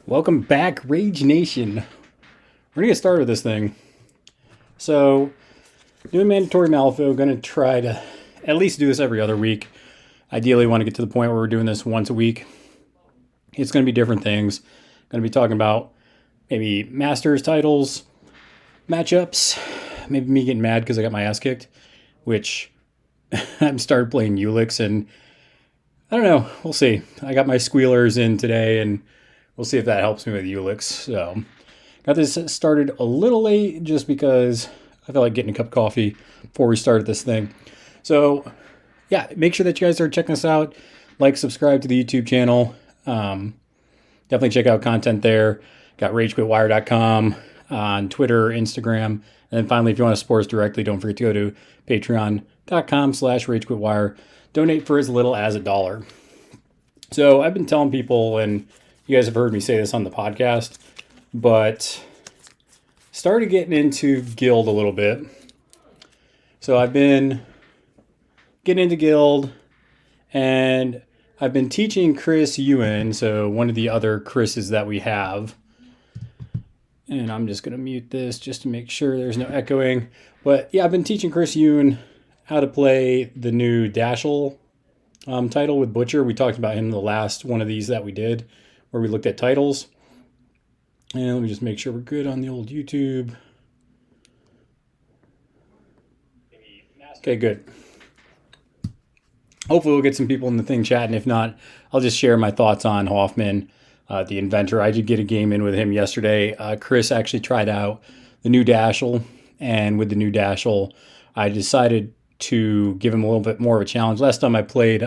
Welcome back, Rage Nation. We're gonna get started with this thing. So, doing mandatory Malifaux, gonna try to at least do this every other week. Ideally, want to get to the point where we're doing this once a week. It's gonna be different things. Gonna be talking about maybe Masters titles, matchups, maybe me getting mad because I got my ass kicked, which I'm started playing Ulix, and I don't know. We'll see. I got my squealers in today, and we'll see if that helps me with Ulix. So, got this started a little late just because I felt like getting a cup of coffee before we started this thing. So, yeah, make sure that you guys are checking us out. Like, subscribe to the YouTube channel. Definitely check out content there. Got RageQuitWire.com on Twitter, Instagram. And then finally, if you want to support us directly, don't forget to go to patreon.com/RageQuitWire. Donate for as little as $1. So I've been telling people, and you guys have heard me say this on the podcast, but started getting into Guild a little bit. So I've been getting into Guild, and I've been teaching Chris Ewan, so one of the other Chris's that we have. And I'm just going to mute this just to make sure there's no echoing. But yeah, I've been teaching Chris Ewan how to play the new Dashel title with Butcher. We talked about him in the last one of these that we did, where we looked at titles. And let me just make sure we're good on the old YouTube. Okay, good. Hopefully we'll get some people in the thing chatting. If not, I'll just share my thoughts on Hoffman, the inventor. I did get a game in with him yesterday. Chris actually tried out the new Dashel, and with the new Dashel, I decided to give him a little bit more of a challenge. Last time I played,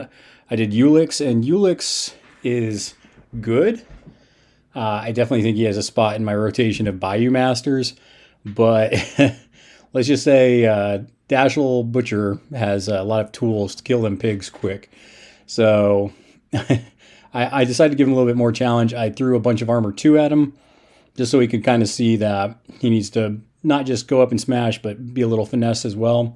I did Ulix, and Ulix is good. I definitely think he has a spot in my rotation of Bayou Masters, but let's just say Dashel Butcher has a lot of tools to kill them pigs quick. So I decided to give him a little bit more challenge. I threw a bunch of armor 2 at him, just so he could kind of see that he needs to not just go up and smash, but be a little finesse as well.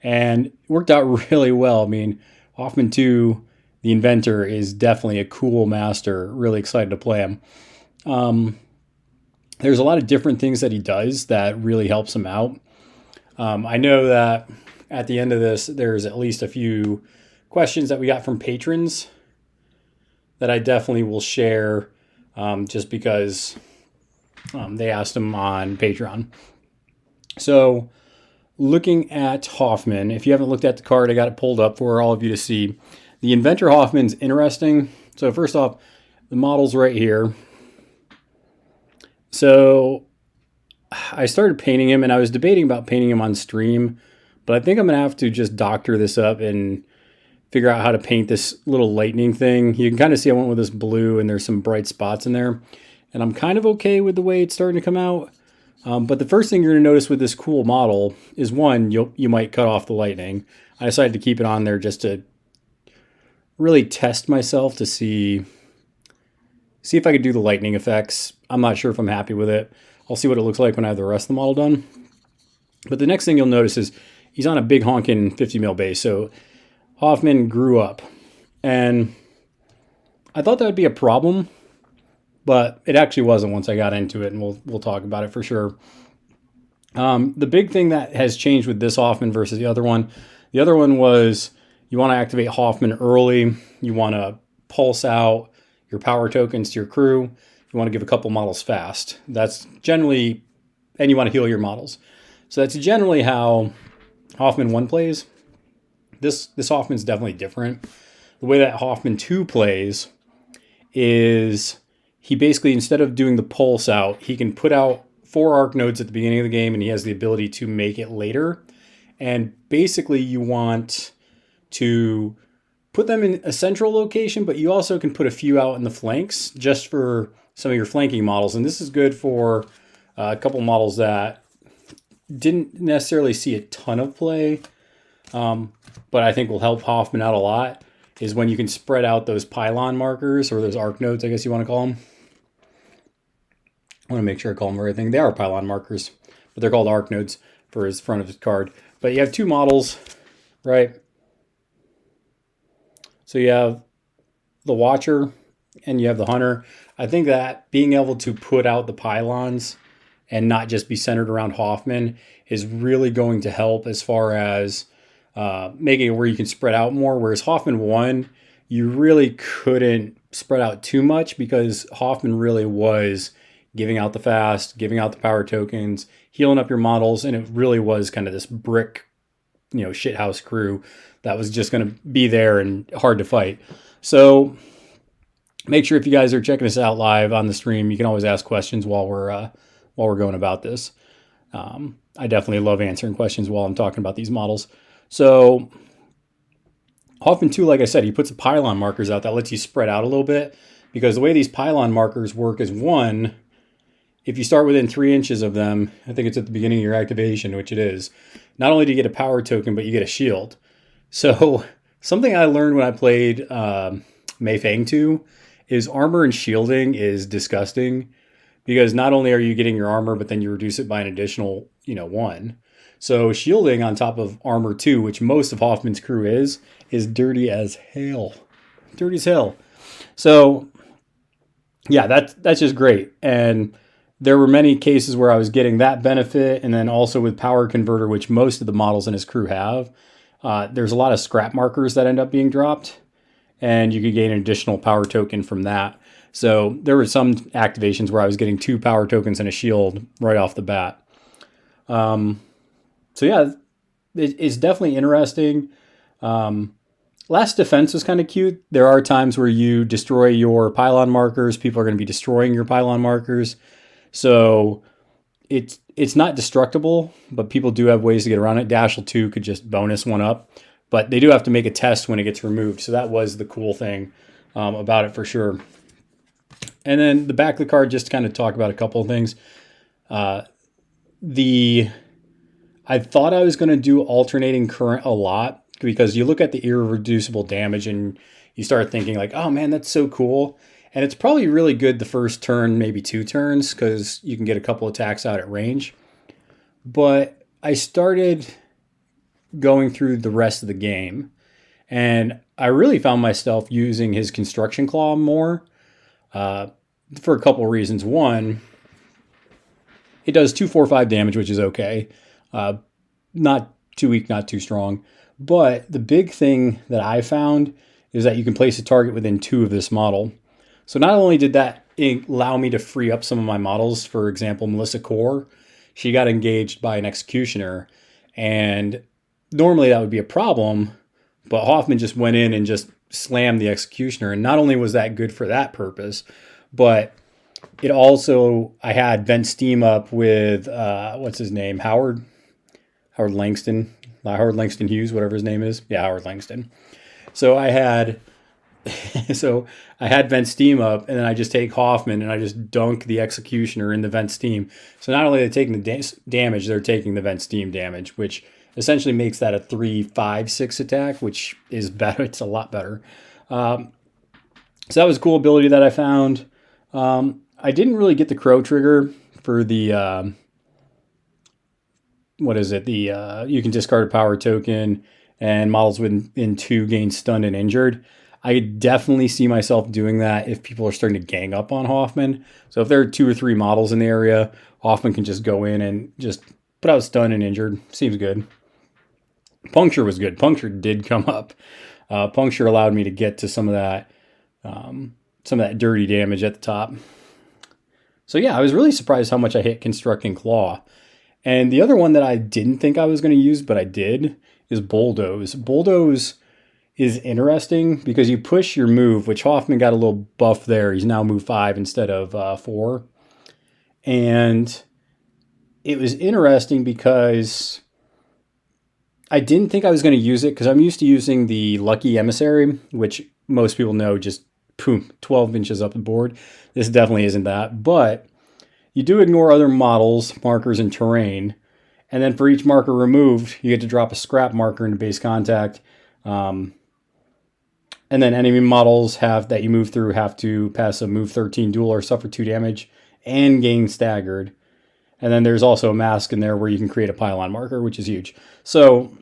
And it worked out really well. I mean, Hoffman 2, the inventor, is definitely a cool master. Really excited to play him. There's a lot of different things that he does that really helps him out. I know that at the end of this, there's at least a few questions that we got from patrons that I definitely will share just because they asked them on Patreon. So, looking at Hoffman, if you haven't looked at the card, I got it pulled up for all of you to see. The Inventor Hoffman's interesting. So first off, the model's right here. So I started painting him, and I was debating about painting him on stream, but I think I'm going to have to just doctor this up and figure out how to paint this little lightning thing. You can kind of see I went with this blue, and there's some bright spots in there. And I'm kind of okay with the way it's starting to come out. But the first thing you're going to notice with this cool model is, one, you might cut off the lightning. I decided to keep it on there just to really test myself to see if I could do the lightning effects. I'm not sure if I'm happy with it. I'll see what it looks like when I have the rest of the model done. But the next thing you'll notice is he's on a big honking 50 mil base. So Hoffman grew up. And I thought that would be a problem, but it actually wasn't once I got into it, and we'll talk about it for sure. The big thing that has changed with this Hoffman versus the other one was you want to activate Hoffman early. You want to pulse out your power tokens to your crew. You want to give a couple models fast. That's generally, and you want to heal your models. So that's generally how Hoffman 1 plays. This Hoffman's definitely different. The way that Hoffman 2 plays is he basically, instead of doing the pulse out, he can put out 4 arc nodes at the beginning of the game, and he has the ability to make it later. And basically you want to put them in a central location, but you also can put a few out in the flanks just for some of your flanking models. And this is good for a couple models that didn't necessarily see a ton of play, but I think will help Hoffman out a lot, is when you can spread out those pylon markers, or those arc nodes, I guess you want to call them. I want to make sure I call them everything. They are pylon markers, but they're called arc nodes for his front of his card. But you have 2 models, right? So you have the Watcher and you have the Hunter. I think that being able to put out the pylons and not just be centered around Hoffman is really going to help as far as making it where you can spread out more. Whereas Hoffman 1, you really couldn't spread out too much because Hoffman really was giving out the fast, giving out the power tokens, healing up your models, and it really was kind of this brick, shithouse crew that was just going to be there and hard to fight. So make sure if you guys are checking us out live on the stream, you can always ask questions while we're going about this. I definitely love answering questions while I'm talking about these models. So Hoffman 2, like I said, he puts the pylon markers out that lets you spread out a little bit, because the way these pylon markers work is, one, if you start within 3 inches of them, I think it's at the beginning of your activation, which it is, not only do you get a power token, but you get a shield. So something I learned when I played Mei Fang 2 is armor and shielding is disgusting, because not only are you getting your armor, but then you reduce it by an additional, 1. So shielding on top of armor 2, which most of Hoffman's crew is dirty as hell. Dirty as hell. So yeah, that's just great. And there were many cases where I was getting that benefit, and then also with power converter, which most of the models in his crew have, there's a lot of scrap markers that end up being dropped, and you could gain an additional power token from that. So there were some activations where I was getting 2 power tokens and a shield right off the bat. So yeah, it's definitely interesting. Last Defense was kind of cute. There are times where you destroy your pylon markers. People are going to be destroying your pylon markers. So it's not destructible, but people do have ways to get around it. Dashel 2 could just bonus 1 up, but they do have to make a test when it gets removed. So that was the cool thing about it for sure. And then the back of the card, just to kind of talk about a couple of things. I thought I was going to do alternating current a lot, because you look at the irreducible damage and you start thinking like, oh man, that's so cool. And it's probably really good the first turn, maybe 2 turns, because you can get a couple attacks out at range. But I started going through the rest of the game, and I really found myself using his construction claw more for a couple of reasons. One, it does 2, 4, 5 damage, which is okay. Not too weak, not too strong. But the big thing that I found is that you can place a target within 2 of this model. So not only did that allow me to free up some of my models, for example, Melissa Core, she got engaged by an executioner, and normally that would be a problem, but Hoffman just went in and just slammed the executioner. And not only was that good for that purpose, but it also, I had vent steam up with, what's his name? Howard Langston Hughes, whatever his name is. Yeah, Howard Langston. So I had vent steam up, and then I just take Hoffman and I just dunk the executioner in the vent steam. So not only are they taking the damage, they're taking the vent steam damage, which essentially makes that a 3, 5, 6 attack, which is better. It's a lot better. So that was a cool ability that I found. I didn't really get the crow trigger for the, you can discard a power token and models within 2 gain stunned and injured. I definitely see myself doing that if people are starting to gang up on Hoffman. So if there are 2 or 3 models in the area, Hoffman can just go in and just put out stunned and injured. Seems good. Puncture was good. Puncture did come up. Puncture allowed me to get to some of that dirty damage at the top. So yeah, I was really surprised how much I hit Constructing Claw. And the other one that I didn't think I was going to use, but I did, is Bulldoze. Bulldoze is interesting because you push your move, which Hoffman got a little buff there. He's now move 5 instead of 4. And it was interesting because I didn't think I was going to use it, because I'm used to using the Lucky Emissary, which most people know just, boom, 12 inches up the board. This definitely isn't that. But you do ignore other models, markers, and terrain. And then for each marker removed, you get to drop a scrap marker into base contact. And then enemy models that you move through have to pass a move 13 duel or suffer 2 damage and gain staggered. And then there's also a mask in there where you can create a pylon marker, which is huge. So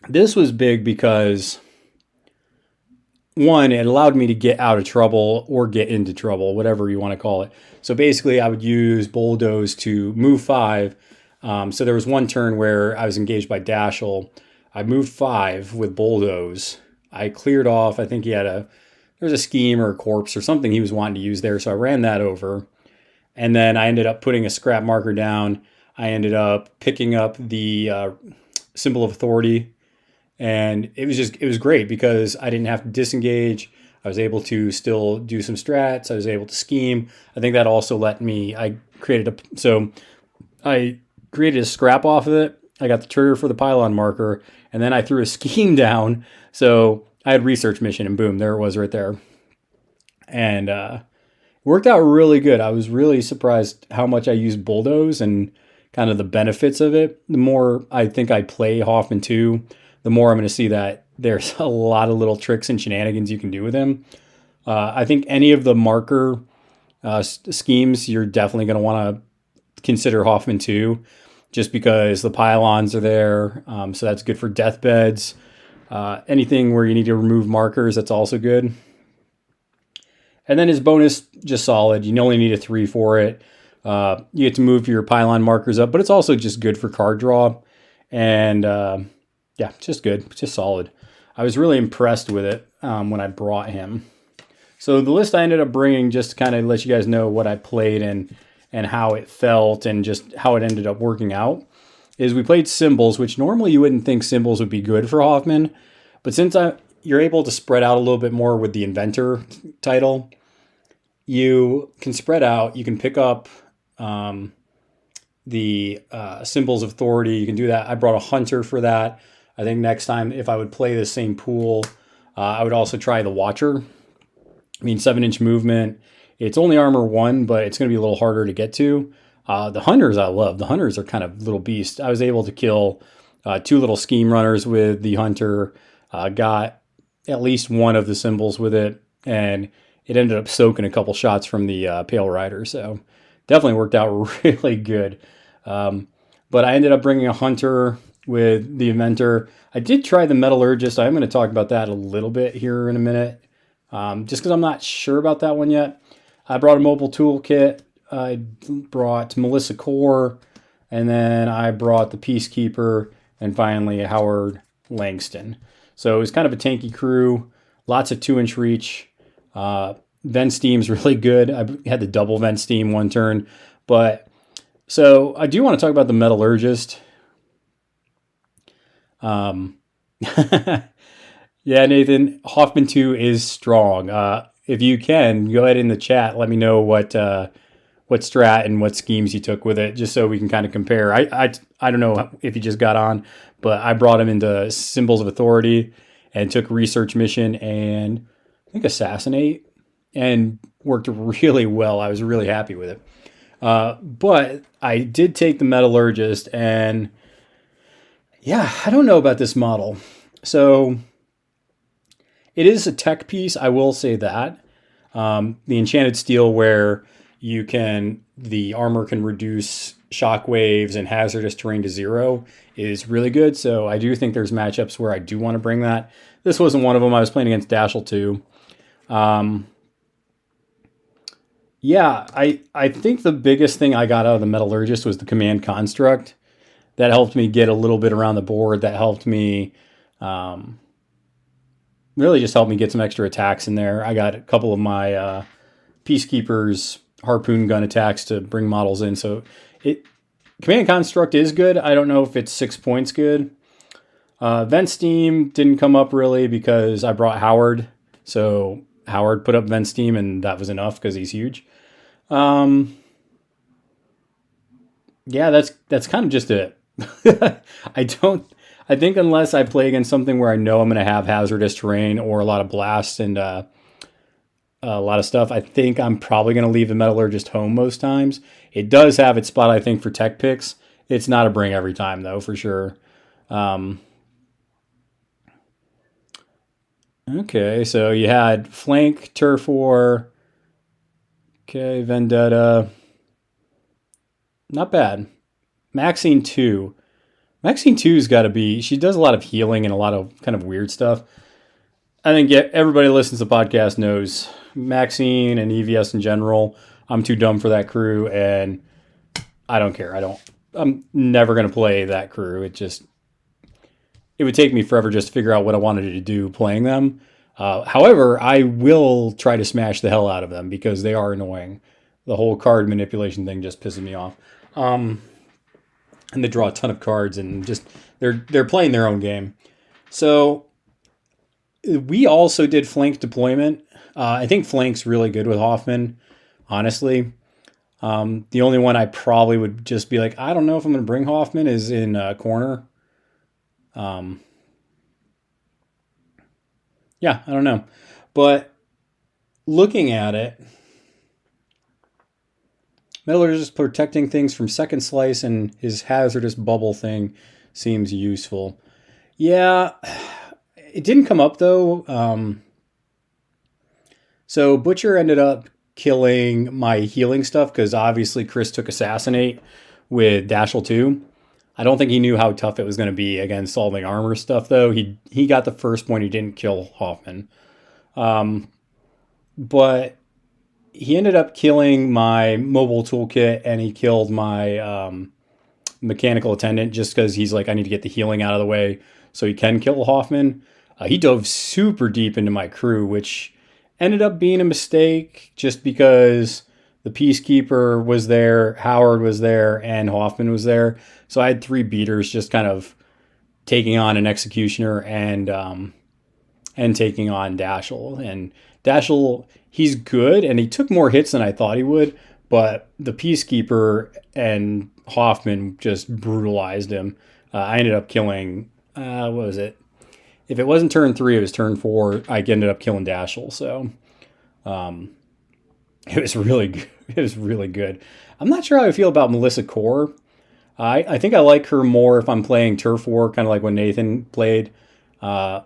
this was big because one, it allowed me to get out of trouble or get into trouble, whatever you want to call it. So basically, I would use Bulldoze to move 5. So there was one turn where I was engaged by Dashel. I moved 5 with Bulldoze. I cleared off. I think there was a scheme or a corpse or something he was wanting to use there. So I ran that over. And then I ended up putting a scrap marker down. I ended up picking up the symbol of authority. And it was great because I didn't have to disengage. I was able to still do some strats. I was able to scheme. I think that also let me, I created a scrap off of it. I got the trigger for the pylon marker, and then I threw a scheme down. So I had research mission, and boom, there it was right there. And it worked out really good. I was really surprised how much I used Bulldoze and kind of the benefits of it. The more I think I play Hoffman 2, the more I'm going to see that there's a lot of little tricks and shenanigans you can do with him. I think any of the marker schemes, you're definitely going to want to consider Hoffman 2, just because the pylons are there. So that's good for deathbeds. Anything where you need to remove markers, that's also good. And then his bonus, just solid. You only need a 3 for it. You get to move your pylon markers up, but it's also just good for card draw. And yeah, just good, just solid. I was really impressed with it when I brought him. So the list I ended up bringing, just to kind of let you guys know what I played and how it felt and just how it ended up working out, is we played symbols, which normally you wouldn't think symbols would be good for Hoffman. But since you're able to spread out a little bit more with the Inventor title, you can spread out. You can pick up the symbols of authority. You can do that. I brought a Hunter for that. I think next time, if I would play the same pool, I would also try the Watcher. I mean, 7-inch movement. It's only armor 1, but it's going to be a little harder to get to. The Hunters I love. The Hunters are kind of little beasts. I was able to kill 2 little scheme runners with the Hunter. Got at least one of the symbols with it, and it ended up soaking a couple shots from the Pale Rider. So definitely worked out really good. But I ended up bringing a Hunter with the Inventor. I did try the Metallurgist. I'm going to talk about that a little bit here in a minute, just because I'm not sure about that one yet. I brought a mobile toolkit. I brought Melissa Core, and then I brought the Peacekeeper, and finally Howard Langston. So it was kind of a tanky crew, lots of 2-inch reach. Vent Steam's really good. I had the double Vent Steam one turn. But so I do want to talk about the Metallurgist. Yeah, Nathan, Hoffman 2 is strong. If you can, go ahead in the chat. Let me know what strat and what schemes you took with it, just so we can kind of compare. I don't know if he just got on, but I brought him into Symbols of Authority and took Research Mission and I think Assassinate, and worked really well. I was really happy with it. But I did take the Metallurgist, and yeah, I don't know about this model. So it is a tech piece, I will say that. The Enchanted Steel, where the armor can reduce shock waves and hazardous terrain to 0, is really good. So I do think there's matchups where I do want to bring that. This wasn't one of them. I was playing against Dashel 2. Yeah, I think the biggest thing I got out of the Metallurgist was the command construct. That helped me get a little bit around the board. That helped me, really just helped me get some extra attacks in there. I got a couple of my Peacekeepers harpoon gun attacks to bring models in. So command construct is good. I don't know if it's 6 points good. Vent Steam didn't come up really because I brought Howard. So Howard put up Vent Steam, and that was enough because he's huge. Yeah, that's kind of just it. I think unless I play against something where I know I'm going to have hazardous terrain or a lot of blasts and a lot of stuff, I think I'm probably going to leave the Metallurgist home most times. It does have its spot, I think, for tech picks. It's not a bring every time, though, for sure. Okay, so you had Flank, Turf War, okay, Vendetta. Not bad. Maxine 2. Maxine 2's got to be... She does a lot of healing and a lot of kind of weird stuff. I think everybody who listens to the podcast knows Maxine and EVS in general. I'm too dumb for that crew, and I don't care. I'm never gonna play that crew. It would take me forever just to figure out what I wanted to do playing them. However, I will try to smash the hell out of them because they are annoying. The whole card manipulation thing just pisses me off. And they draw a ton of cards and just they're playing their own game. So we also did flank deployment. I think flank's really good with Hoffman, honestly. The only one I probably would just be like, I don't know if I'm going to bring Hoffman is in corner. Yeah, I don't know. But looking at it, Metallurgist protecting things from second slice and his hazardous bubble thing seems useful. Yeah, it didn't come up though. So Butcher ended up killing my healing stuff because obviously Chris took Assassinate with Dashel 2. I don't think he knew how tough it was going to be against all the armor stuff, though. He got the first point. He didn't kill Hoffman. But he ended up killing my mobile toolkit, and he killed my mechanical attendant just because he's like, I need to get the healing out of the way so he can kill Hoffman. He dove super deep into my crew, which ended up being a mistake just because the Peacekeeper was there, Howard was there, and Hoffman was there. So I had 3 beaters just kind of taking on an Executioner and taking on Dashel. And Dashel, he's good, and he took more hits than I thought he would, but the Peacekeeper and Hoffman just brutalized him. I ended up killing, what was it? If it wasn't turn 3, it was turn 4. I ended up killing Dashel, so it was really good. It was really good. I'm not sure how I feel about Melissa Core. I think I like her more if I'm playing Turf War, kind of like when Nathan played. But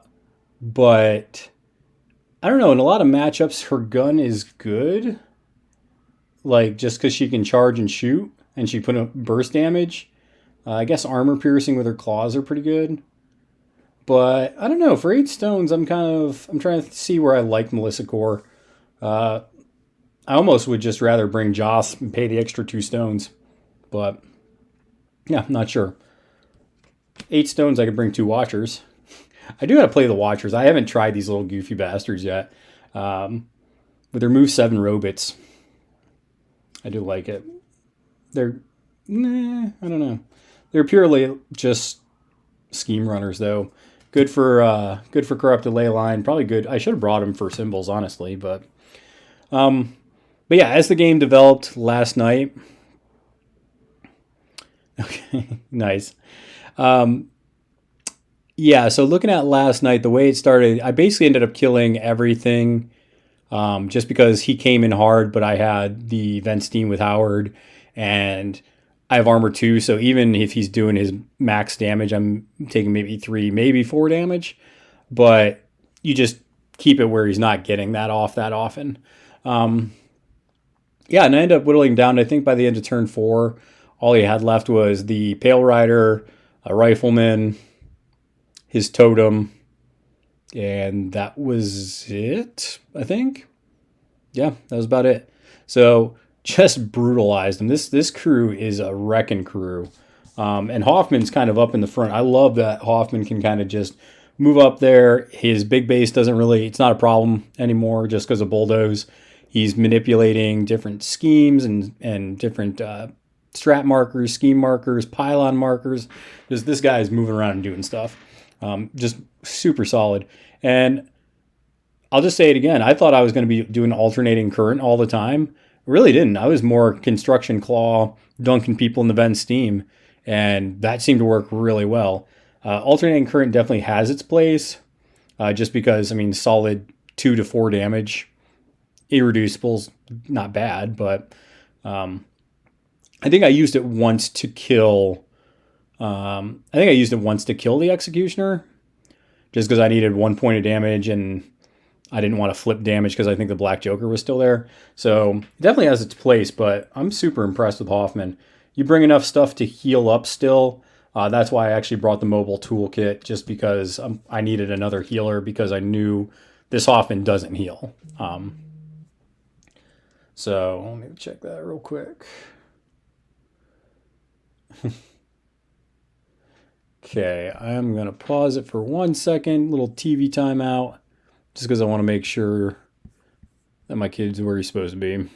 I don't know. In a lot of matchups, her gun is good. Like, just because she can charge and shoot, and she put up burst damage. I guess armor piercing with her claws are pretty good. But I don't know. For 8 stones, I'm trying to see where I like Melissa Core. I almost would just rather bring Joss and pay the extra 2 stones. But yeah, not sure. 8 stones, I could bring 2 Watchers. I do got to play the Watchers. I haven't tried these little goofy bastards yet. With their move 7 robots. I do like it. I don't know. They're purely just scheme runners, though. Good for Corrupted Leyline. Probably good. I should have brought them for symbols, honestly, but yeah, as the game developed last night. Okay, nice. Yeah, so looking at last night, the way it started, I basically ended up killing everything just because he came in hard, but I had the event steam with Howard, and I have armor 2, so even if he's doing his max damage, I'm taking maybe 3, maybe 4 damage, but you just keep it where he's not getting that off that often. Yeah, and I ended up whittling down, I think by the end of turn 4, all he had left was the Pale Rider, a Rifleman, his Totem, and that was it, I think. Yeah, that was about it. So just brutalized him. This crew is a wrecking crew. And Hoffman's kind of up in the front. I love that Hoffman can kind of just move up there. His big base it's not a problem anymore just because of Bulldoze. He's manipulating different schemes and different strat markers, scheme markers, pylon markers. Just this guy is moving around and doing stuff. Just super solid. And I'll just say it again. I thought I was going to be doing alternating current all the time. Really didn't. I was more construction claw, dunking people in the vent steam, and that seemed to work really well. Alternating current definitely has its place, just because, solid 2 to 4 damage. Irreducible's not bad, but I think I used it once to kill. The Executioner, just because I needed 1 point of damage and I didn't want to flip damage because I think the Black Joker was still there. So it definitely has its place, but I'm super impressed with Hoffman. You bring enough stuff to heal up still. That's why I actually brought the mobile toolkit, just because I needed another healer, because I knew this Hoffman doesn't heal. So let me check that real quick. Okay, I'm going to pause it for 1 second, little TV timeout, just because I want to make sure that my kid's where he's supposed to be.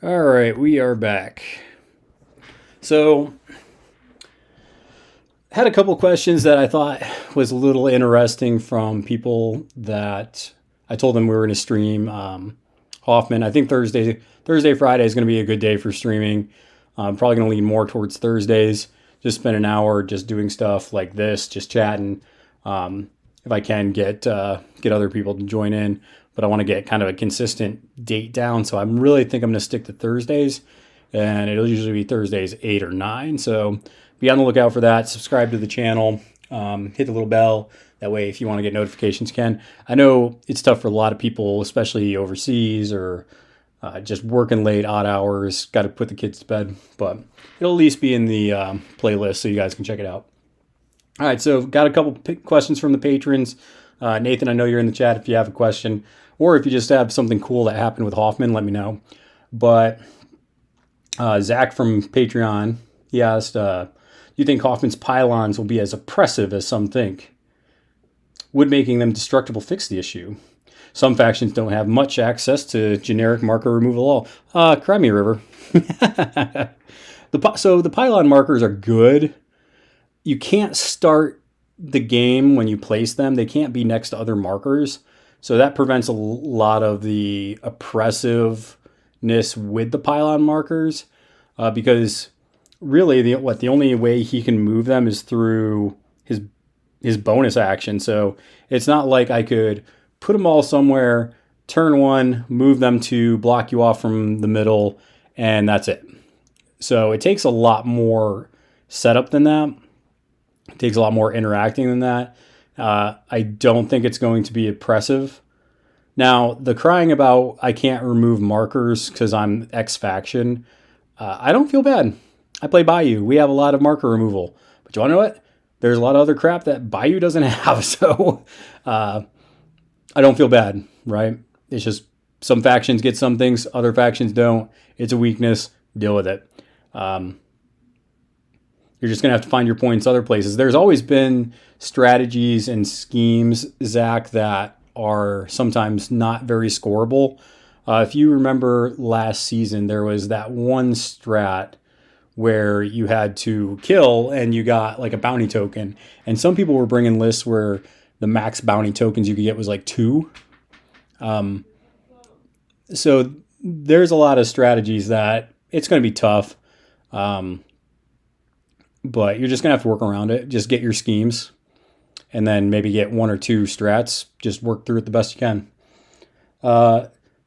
All right, we are back. So, had a couple questions that I thought was a little interesting from people that I told them we were going to stream Hoffman. I think Thursday, Friday is going to be a good day for streaming. I'm probably going to lean more towards Thursdays. Just spend an hour just doing stuff like this, just chatting. If I can get other people to join in, but I want to get kind of a consistent date down. So I really think I'm going to stick to Thursdays, and it'll usually be Thursdays 8 or 9. So be on the lookout for that. Subscribe to the channel. Hit the little bell. That way, if you want to get notifications, you can. I know it's tough for a lot of people, especially overseas or just working late, odd hours. Got to put the kids to bed, but it'll at least be in the playlist so you guys can check it out. All right, so got a couple questions from the patrons. Nathan, I know you're in the chat if you have a question, or if you just have something cool that happened with Hoffman, let me know. But Zach from Patreon, he asked, do you think Hoffman's pylons will be as oppressive as some think? Would making them destructible fix the issue? Some factions don't have much access to generic marker removal at all. Cry me, River. So the pylon markers are good. You can't start the game when you place them. They can't be next to other markers. So that prevents a lot of the oppressiveness with the pylon markers, because really the only way he can move them is through his bonus action. So it's not like I could put them all somewhere, turn one, move them to block you off from the middle, and that's it. So it takes a lot more setup than that. It takes a lot more interacting than that. I don't think it's going to be oppressive. Now, the crying about I can't remove markers because I'm X faction, I don't feel bad. I play Bayou. We have a lot of marker removal. But you want to know what? There's a lot of other crap that Bayou doesn't have. So I don't feel bad, right? It's just some factions get some things, other factions don't. It's a weakness. Deal with it. You're just going to have to find your points other places. There's always been strategies and schemes, Zach, that are sometimes not very scoreable. If you remember last season, there was that one strat where you had to kill and you got like a bounty token. And some people were bringing lists where the max bounty tokens you could get was like 2. So there's a lot of strategies that it's going to be tough. But you're just going to have to work around it. Just get your schemes and then maybe get 1 or 2 strats. Just work through it the best you can.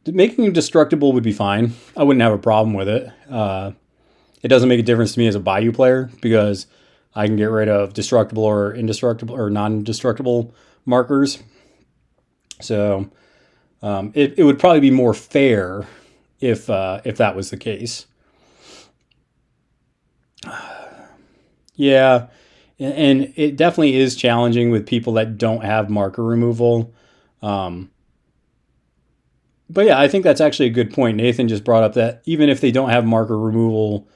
Making them destructible would be fine. I wouldn't have a problem with it. It doesn't make a difference to me as a Bayou player because I can get rid of destructible or indestructible or non-destructible markers. So it would probably be more fair if that was the case. Yeah, and it definitely is challenging with people that don't have marker removal. But yeah, I think that's actually a good point. Nathan just brought up that even if they don't have marker removal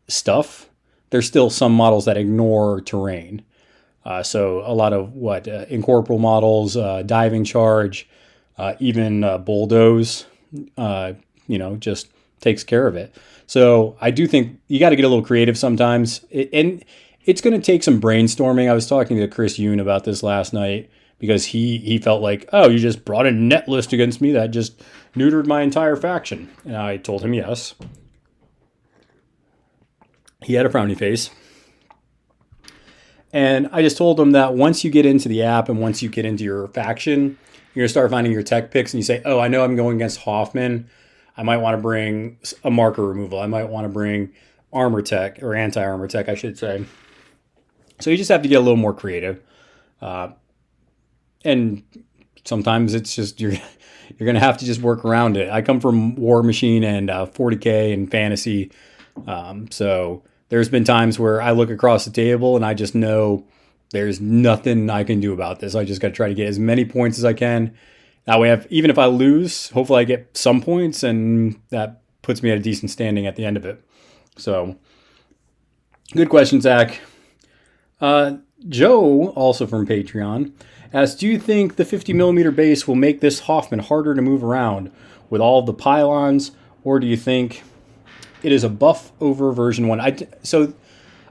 stuff, there's still some models that ignore terrain. So a lot of incorporeal models, diving charge, even bulldoze, just takes care of it. So I do think you got to get a little creative sometimes. And it's going to take some brainstorming. I was talking to Chris Yoon about this last night because he felt like, oh, you just brought a net list against me that just neutered my entire faction. And I told him yes. He had a frowny face. And I just told him that once you get into the app and once you get into your faction, you're going to start finding your tech picks and you say, oh, I know I'm going against Hoffman. I might want to bring a marker removal. I might want to bring armor tech, or anti-armor tech, I should say. So you just have to get a little more creative. And sometimes it's just you're going to have to just work around it. I come from War Machine and 40K and fantasy. So there's been times where I look across the table and I just know there's nothing I can do about this. I just got to try to get as many points as I can. That way, even if I lose, hopefully I get some points, and that puts me at a decent standing at the end of it. So, good question, Zach. Joe, also from Patreon, asks, do you think the 50mm base will make this Hoffman harder to move around with all the pylons, or do you think it is a buff over version 1?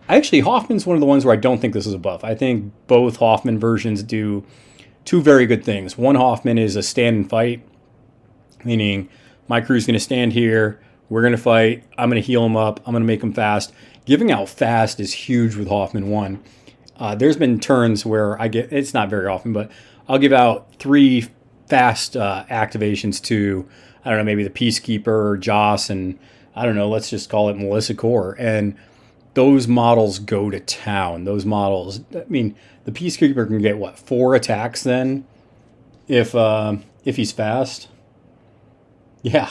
Actually, Hoffman's one of the ones where I don't think this is a buff. I think both Hoffman versions do two very good things. One Hoffman is a stand and fight, meaning my crew's going to stand here, we're going to fight, I'm going to heal him up, I'm going to make him fast. Giving out fast is huge with Hoffman 1. There's been turns where it's not very often, but I'll give out 3 fast activations to, I don't know, maybe the Peacekeeper or Joss, and I don't know, let's just call it Melissa Core. And those models go to town. Those models, I mean, the Peacekeeper can get, 4 attacks then if he's fast? Yeah.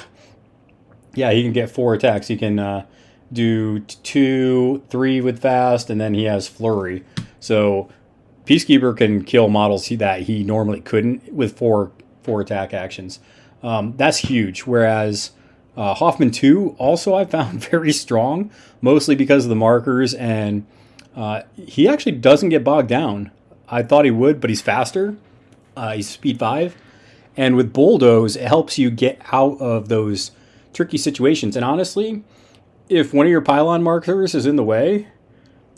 Yeah, he can get 4 attacks. He can do 2, 3 with fast, and then he has flurry. So Peacekeeper can kill models that he normally couldn't with 4 attack actions. That's huge. Whereas Hoffman 2 also I found very strong, mostly because of the markers, and he actually doesn't get bogged down. I thought he would, but he's faster. He's speed 5. And with Bulldoze, it helps you get out of those tricky situations. And honestly, if one of your pylon markers is in the way,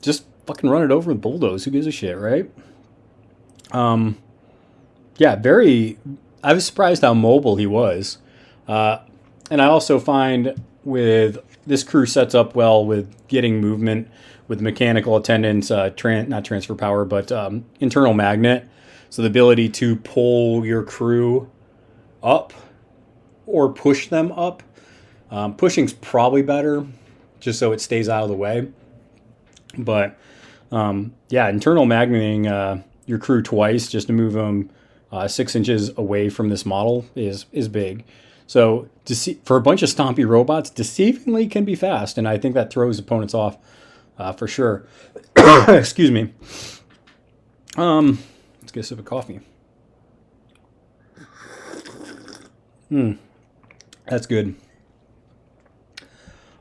just fucking run it over with Bulldoze. Who gives a shit, right? Yeah, I was surprised how mobile he was. And I also find with this crew sets up well with getting movement with mechanical attendance, not transfer power, but internal magnet. So the ability to pull your crew up or push them up. Pushing's probably better, just so it stays out of the way. But yeah, internal magneting your crew twice just to move them 6 inches away from this model is big. So for a bunch of stompy robots, deceivingly can be fast, and I think that throws opponents off for sure. Excuse me. Let's get a sip of coffee. That's good.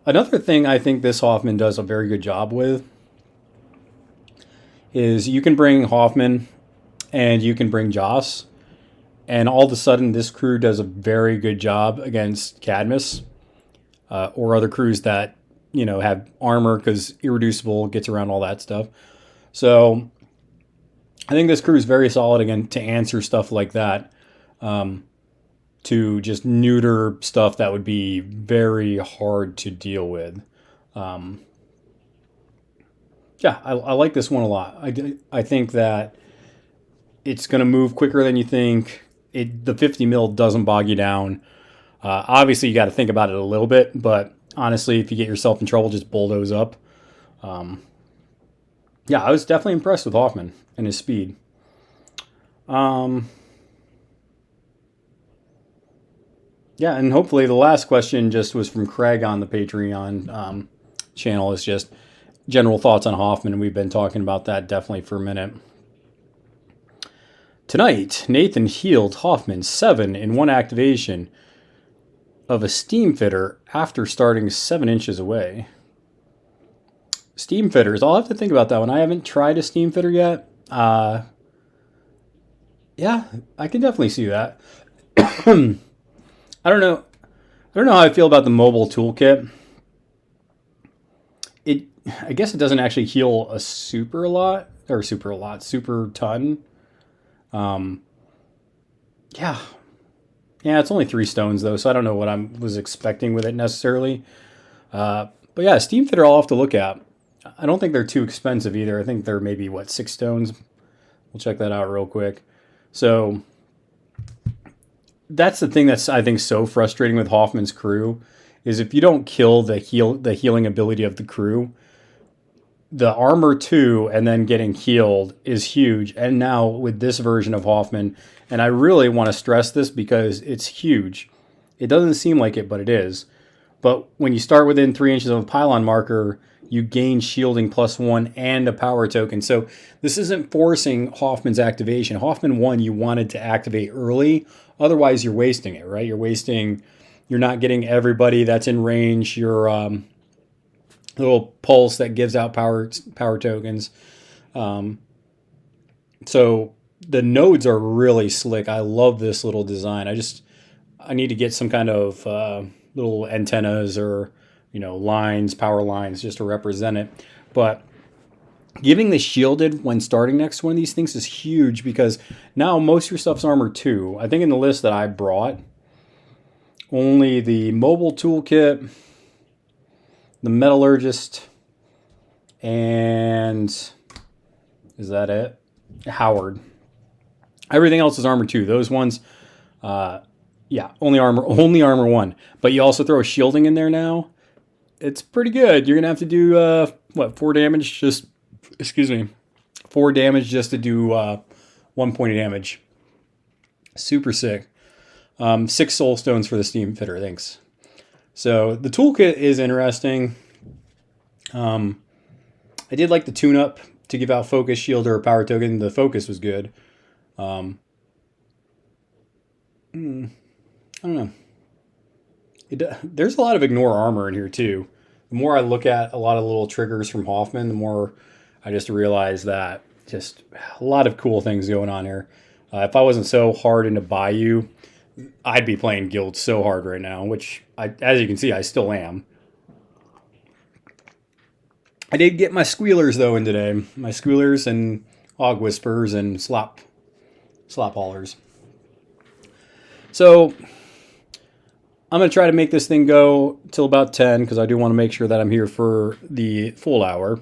Another thing I think this Hoffman does a very good job with is you can bring Hoffman and you can bring Joss, and all of a sudden this crew does a very good job against Cadmus or other crews that, have armor, because Irreducible gets around all that stuff. So I think this crew is very solid again to answer stuff like that, to just neuter stuff that would be very hard to deal with. Yeah, I like this one a lot. I think that it's going to move quicker than you think. The 50 mil doesn't bog you down. Obviously, you got to think about it a little bit, but honestly, if you get yourself in trouble, just bulldoze up. Yeah, I was definitely impressed with Hoffman and his speed. Yeah, and hopefully the last question just was from Craig on the Patreon channel. Is just general thoughts on Hoffman, and we've been talking about that definitely for a minute. Tonight, Nathan healed Hoffman 7 in one activation of a steam fitter after starting 7 inches away. Steam fitters, I'll have to think about that one. I haven't tried a steam fitter yet. Yeah, I can definitely see that. I don't know how I feel about the mobile toolkit. I guess it doesn't actually heal a super ton. Yeah, yeah, it's only 3 stones though, so I don't know what I was expecting with it necessarily. But yeah, Steam Fitter I'll have to look at. I don't think they're too expensive either. I think they're maybe what 6 stones. We'll check that out real quick. So that's the thing that's I think so frustrating with Hoffman's crew is if you don't kill the healing ability of the crew, the armor too, and then getting healed is huge. And now with this version of Hoffman, and I really want to stress this because it's huge. It doesn't seem like it, but it is. But when you start within 3 inches of a pylon marker, you gain shielding +1 and a power token. So this isn't forcing Hoffman's activation. Hoffman 1, you wanted to activate early. Otherwise, you're wasting it, right? You're not getting everybody that's in range. Your little pulse that gives out power tokens. So the nodes are really slick. I love this little design. I need to get some kind of little antennas or lines, power lines, just to represent it. But giving the shielded when starting next to one of these things is huge because now most of your stuff's armor 2. I think in the list that I brought, only the mobile toolkit, the metallurgist, and is that it? Howard. Everything else is armor 2. Those ones, yeah, only armor 1. But you also throw a shielding in there now. It's pretty good. You're gonna have to do 4 damage. Excuse me, 4 damage just to do 1 point of damage. Super sick. 6 soul stones for the Steam Fitter. Thanks. So the toolkit is interesting. I did like the tune-up to give out focus, shield, or a power token. The focus was good. I don't know. There's a lot of ignore armor in here too. The more I look at a lot of little triggers from Hoffman, the more I just realize that just a lot of cool things going on here. If I wasn't so hard into Bayou, I'd be playing Guild so hard right now, which, as you can see, I still am. I did get my squealers, though, in today. My squealers and hog whispers and slop haulers. So I'm going to try to make this thing go till about 10 because I do want to make sure that I'm here for the full hour,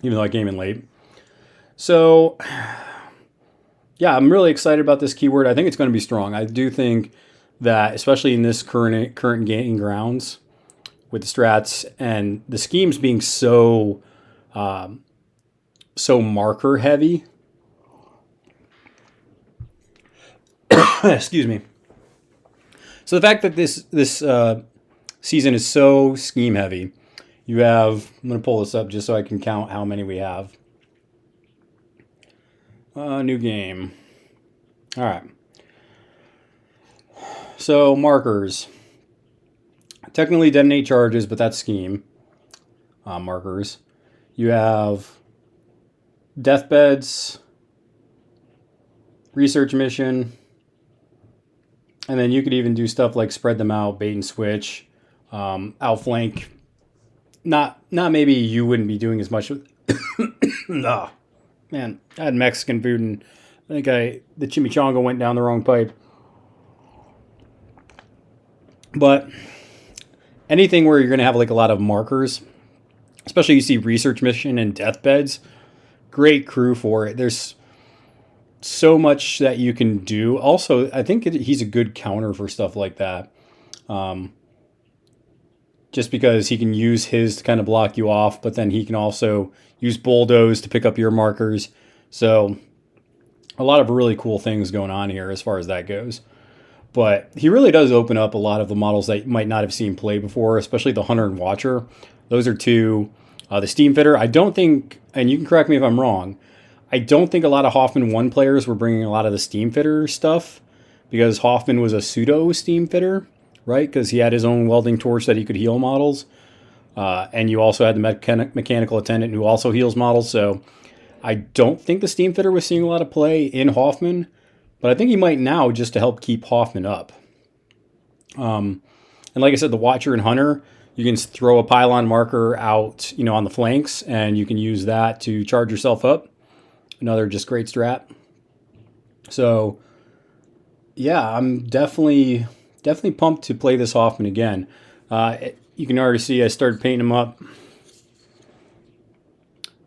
even though I came in late. So yeah, I'm really excited about this keyword. I think it's going to be strong. I do think that, especially in this current gaining grounds with the strats and the schemes being so marker heavy. Excuse me. So the fact that this season is so scheme heavy, you have. I'm going to pull this up just so I can count how many we have. New game. All right. So markers. Technically detonate charges, but that's scheme. Markers. You have deathbeds, research mission, and then you could even do stuff like spread them out, bait and switch, outflank. Not maybe you wouldn't be doing as much with. Oh, man, I had Mexican food and I think the chimichanga went down the wrong pipe. But anything where you're going to have like a lot of markers, especially you see research mission and deathbeds, great crew for it. There's so much that you can do. Also, I think he's a good counter for stuff like that. Just because he can use his to kind of block you off, but then he can also use bulldoze to pick up your markers. So a lot of really cool things going on here as far as that goes. But he really does open up a lot of the models that you might not have seen play before, especially the Hunter and Watcher. Those are two. The Steam Fitter, I don't think, and you can correct me if I'm wrong, I don't think a lot of Hoffman 1 players were bringing a lot of the Steam Fitter stuff because Hoffman was a pseudo Steam Fitter, right? Because he had his own welding torch that he could heal models. And you also had the mechanical attendant who also heals models. So I don't think the Steam Fitter was seeing a lot of play in Hoffman, but I think he might now just to help keep Hoffman up. And like I said, the Watcher and Hunter, you can throw a pylon marker out, on the flanks, and you can use that to charge yourself up. Another just great strat. So yeah, I'm definitely pumped to play this Hoffman again. You can already see I started painting him up.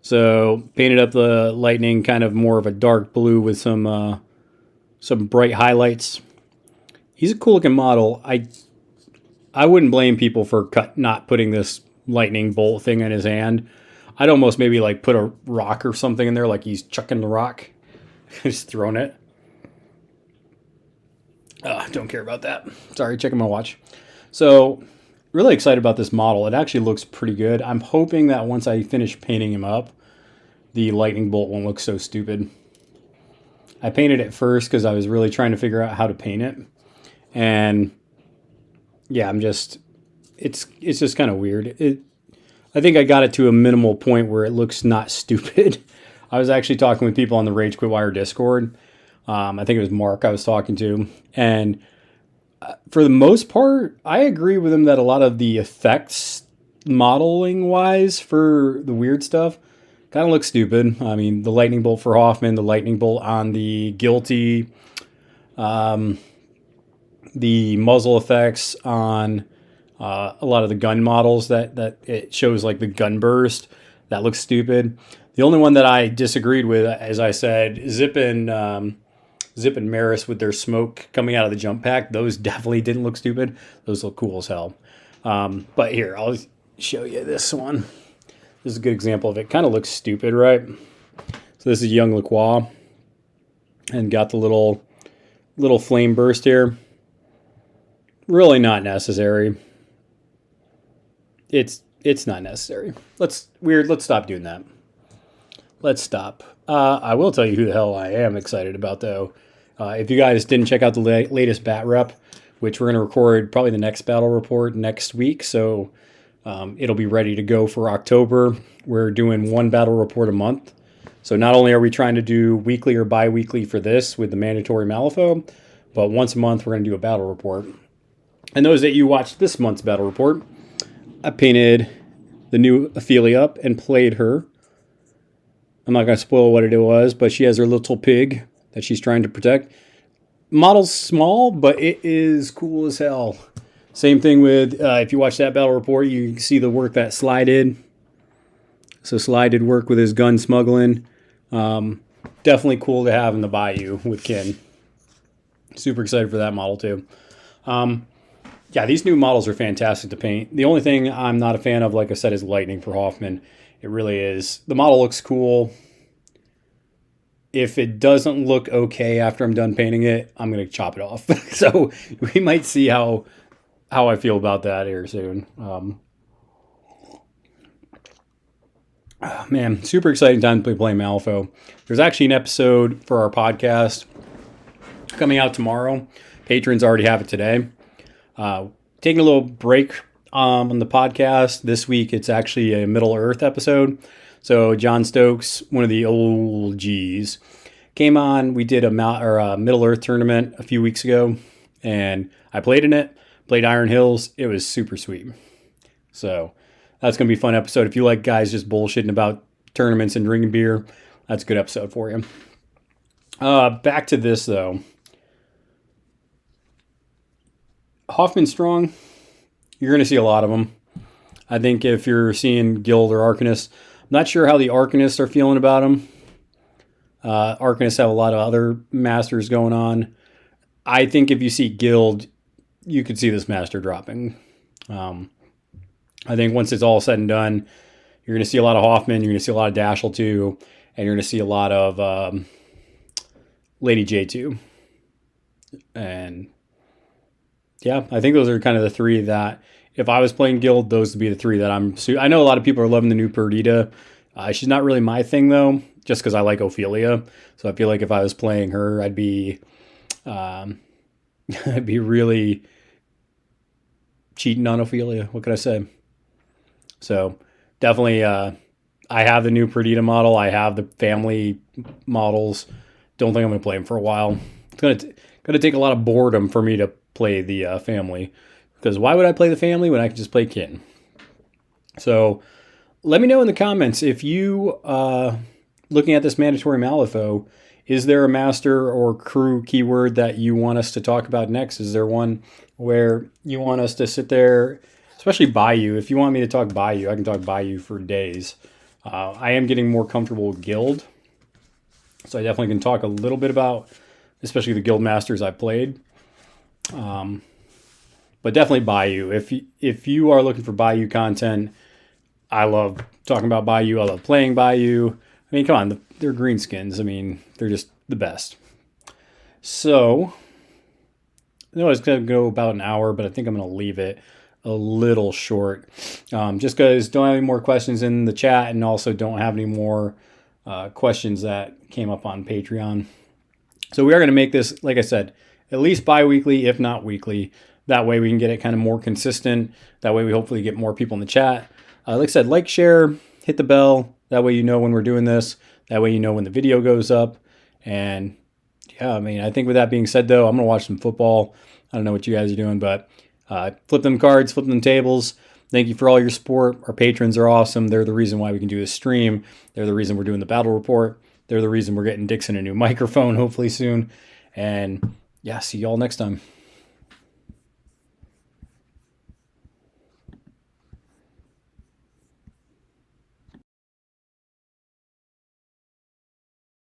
So painted up the lightning kind of more of a dark blue with some bright highlights. He's a cool looking model. I wouldn't blame people for not putting this lightning bolt thing in his hand. I'd almost maybe like put a rock or something in there, like he's chucking the rock, just throwing it. Don't care about that. Sorry, checking my watch. So, really excited about this model. It actually looks pretty good. I'm hoping that once I finish painting him up, the lightning bolt won't look so stupid. I painted it first because I was really trying to figure out how to paint it. And yeah, it's just kind of weird. I think I got it to a minimal point where it looks not stupid. I was actually talking with people on the Rage Quit Wire Discord. I think it was Mark I was talking to. And for the most part, I agree with him that a lot of the effects modeling wise for the weird stuff kind of looks stupid. I mean, the lightning bolt for Hoffman, the lightning bolt on the Guilty, the muzzle effects on a lot of the gun models that it shows like the gun burst. That looks stupid. The only one that I disagreed with, as I said, Zip and Maris with their smoke coming out of the jump pack, those definitely didn't look stupid. Those look cool as hell. But here, I'll show you this one. This is a good example of it. Kind of looks stupid, right? So this is young LaCroix, and got the little flame burst here. Really not necessary. It's not necessary. Let's stop doing that. Let's stop. I will tell you who the hell I am excited about, though. If you guys didn't check out the latest bat rep, which we're going to record probably the next battle report next week, so it'll be ready to go for October. We're doing one battle report a month. So not only are we trying to do weekly or bi-weekly for this with the mandatory Malifaux, but once a month we're going to do a battle report. And those that you watched this month's battle report, I painted the new Ophelia up and played her. I'm not going to spoil what it was, but she has her little pig that she's trying to protect. Model's small, but it is cool as hell. Same thing with, if you watch that battle report, you can see the work that Sly did. So Sly did work with his gun smuggling. Definitely cool to have in the Bayou with Kin. Super excited for that model too. Yeah, these new models are fantastic to paint. The only thing I'm not a fan of, like I said, is lightning for Hoffman. It really is. The model looks cool. If it doesn't look okay after I'm done painting it, I'm going to chop it off. So we might see how I feel about that here soon. Man, super exciting time to play Malifaux. There's actually an episode for our podcast coming out tomorrow. Patrons already have it today. Taking a little break on the podcast. This week it's actually a Middle Earth episode. So John Stokes, one of the old G's, came on. We did a Middle Earth tournament a few weeks ago, and I played in it. Played Iron Hills. It was super sweet. So that's going to be a fun episode. If you like guys just bullshitting about tournaments and drinking beer, that's a good episode for you. Back to this, though. Hoffman Strong, you're going to see a lot of them. I think if you're seeing Guild or Arcanists, I'm not sure how the Arcanists are feeling about them. Arcanists have a lot of other masters going on. I think if you see Guild, you could see this master dropping. I think once it's all said and done, you're going to see a lot of Hoffman, you're going to see a lot of Dashel 2, and you're going to see a lot of Lady J2. And yeah, I think those are kind of the three that, if I was playing Guild, those would be the three that I know a lot of people are loving the new Perdita. She's not really my thing, though, just because I like Ophelia. So I feel like if I was playing her, I'd be really cheating on Ophelia. What could I say? So definitely, I have the new Perdita model. I have the family models. Don't think I'm going to play them for a while. It's going to take a lot of boredom for me to play the family. Because why would I play the family when I could just play Kin? So let me know in the comments if you, looking at this mandatory Malifaux, Is there a master or crew keyword that you want us to talk about next? Is there one where you want us to sit there, especially Bayou? If you want me to talk Bayou, I can talk Bayou for days. I am getting more comfortable with Guild, so I definitely can talk a little bit about, especially the Guild Masters I played. But definitely Bayou. If you are looking for Bayou content, I love talking about Bayou. I love playing Bayou. I mean, come on, they're greenskins. I mean, they're just the best. So, I know it's going to go about an hour, but I think I'm going to leave it a little short. Just because don't have any more questions in the chat, and also don't have any more questions that came up on Patreon. So we are going to make this, like I said, at least bi-weekly, if not weekly. That way we can get it kind of more consistent. That way we hopefully get more people in the chat. Like I said, like, share, hit the bell. That way you know when we're doing this. That way you know when the video goes up. And yeah, I mean, I think with that being said, though, I'm going to watch some football. I don't know what you guys are doing, but flip them cards, flip them tables. Thank you for all your support. Our patrons are awesome. They're the reason why we can do this stream. They're the reason we're doing the battle report. They're the reason we're getting Dixon a new microphone, hopefully soon. And yeah, see y'all next time.